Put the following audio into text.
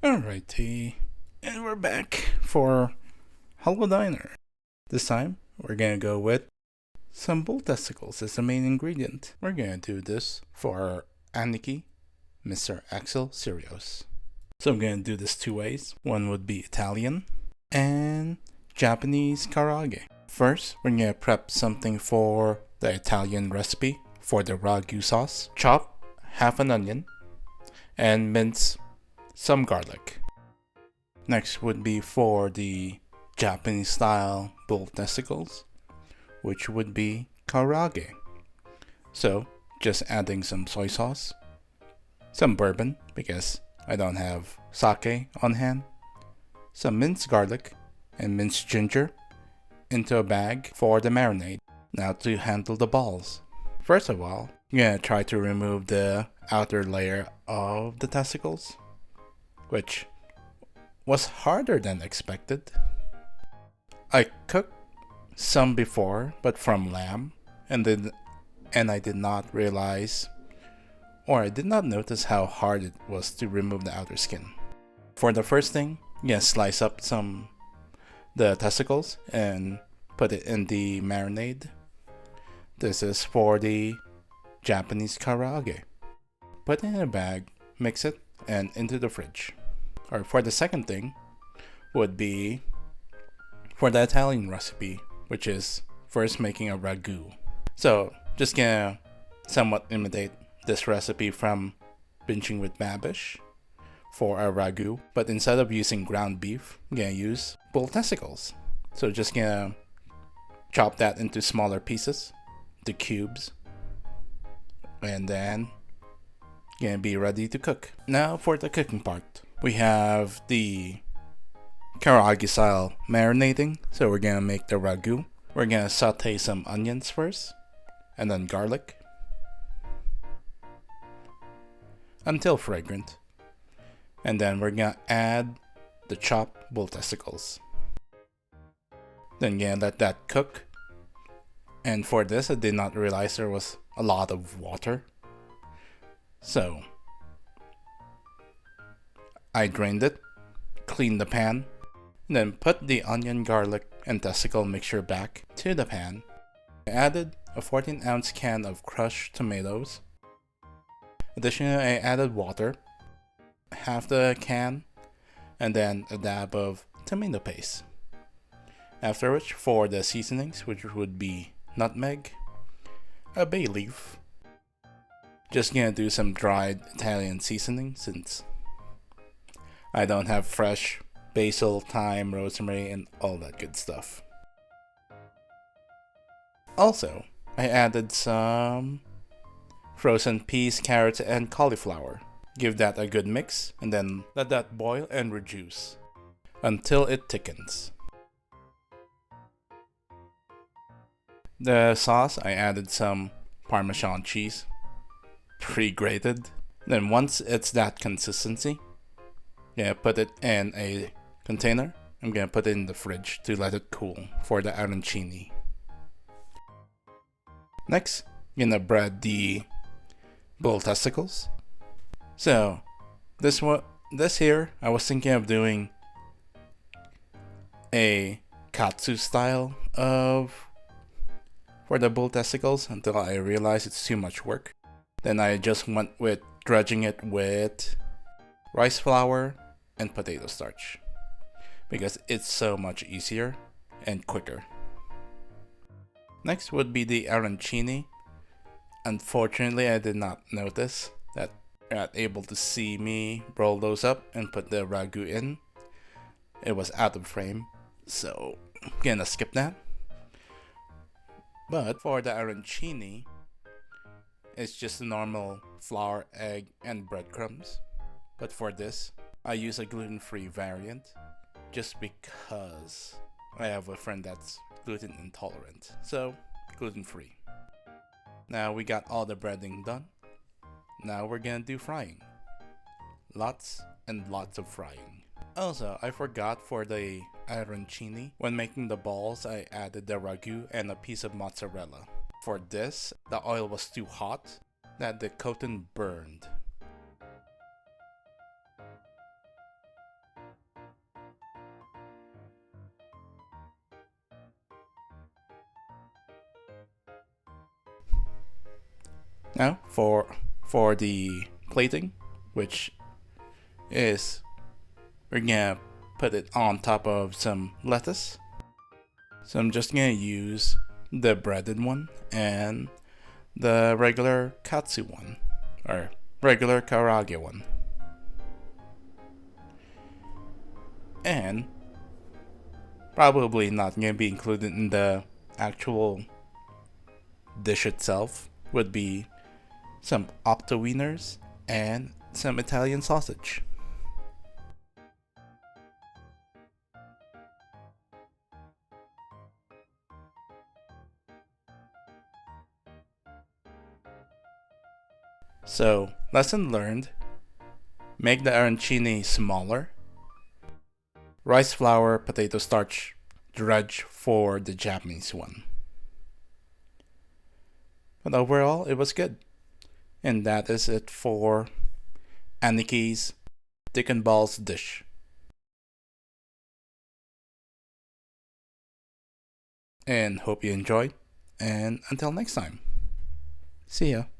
Alrighty, and we're back for Holodiner. This time, we're gonna go with some bull testicles as the main ingredient. We're gonna do this for Aniki, Mr. Axel Serios. So I'm gonna do this two ways. One would be Italian and Japanese karaage. First, we're gonna prep something for the Italian recipe for the ragu sauce. Chop half an onion and mince some garlic. Next would be for the Japanese style bull testicles, which would be karaage. So just adding some soy sauce, some bourbon because I don't have sake on hand, some minced garlic and minced ginger into a bag for the marinade. Now to handle the balls. First of all, I'm gonna try to remove the outer layer of the testicles, which was harder than expected. I cooked some before, but from lamb, and I did not realize, or I did not notice how hard it was to remove the outer skin. For the first thing, slice up the testicles and put it in the marinade. This is for the Japanese karaage. Put it in a bag, mix it, and into the fridge. Or for the second thing would be for the Italian recipe, which is first making a ragu. So just gonna somewhat imitate this recipe from Binging with Babish for a ragu, but instead of using ground beef, I'm gonna use bull testicles. So just gonna chop that into smaller pieces, the cubes, and then gonna be ready to cook. Now for the cooking part. We have the karaage style marinating, so we're gonna make the ragu. We're gonna saute some onions first, and then garlic, until fragrant. And then we're gonna add the chopped bull testicles. Then gonna let that cook. And for this, I did not realize there was a lot of water. So I drained it, cleaned the pan, and then put the onion, garlic, and testicle mixture back to the pan. I added a 14-ounce can of crushed tomatoes. Additionally, I added water, half the can, and then a dab of tomato paste. After which, for the seasonings, which would be nutmeg, a bay leaf. Just gonna do some dried Italian seasoning since I don't have fresh basil, thyme, rosemary, and all that good stuff. Also, I added some frozen peas, carrots, and cauliflower. Give that a good mix, and then let that boil and reduce until it thickens. The sauce, I added some Parmesan cheese, pre-grated. Then once it's that consistency, put it in a container. I'm gonna put it in the fridge to let it cool for the arancini. Next, I'm gonna bread the bull testicles. So this here, I was thinking of doing a katsu style for the bull testicles until I realized it's too much work. Then I just went with dredging it with rice flour and potato starch because it's so much easier and quicker. Next would be the arancini. Unfortunately, I did not notice that you're not able to see me roll those up and put the ragu in. It was out of frame, so I'm gonna skip that. But for the arancini, it's just a normal flour, egg, and breadcrumbs. But for this, I use a gluten-free variant just because I have a friend that's gluten intolerant. So, gluten-free. Now we got all the breading done. Now we're gonna do frying. Lots and lots of frying. Also, I forgot for the arancini, when making the balls, I added the ragu and a piece of mozzarella. For this, the oil was too hot that the cotton burned. Now for the plating, which is we're gonna put it on top of some lettuce. So I'm just gonna use the breaded one and the regular katsu one, or regular karage one. And probably not gonna be included in the actual dish itself would be some octo wieners and some Italian sausage. So, lesson learned, make the arancini smaller. Rice flour, potato starch, dredge for the Japanese one. But overall, it was good. And that is it for Aniki's Dik and Ballz dish. And hope you enjoyed. And until next time, see ya.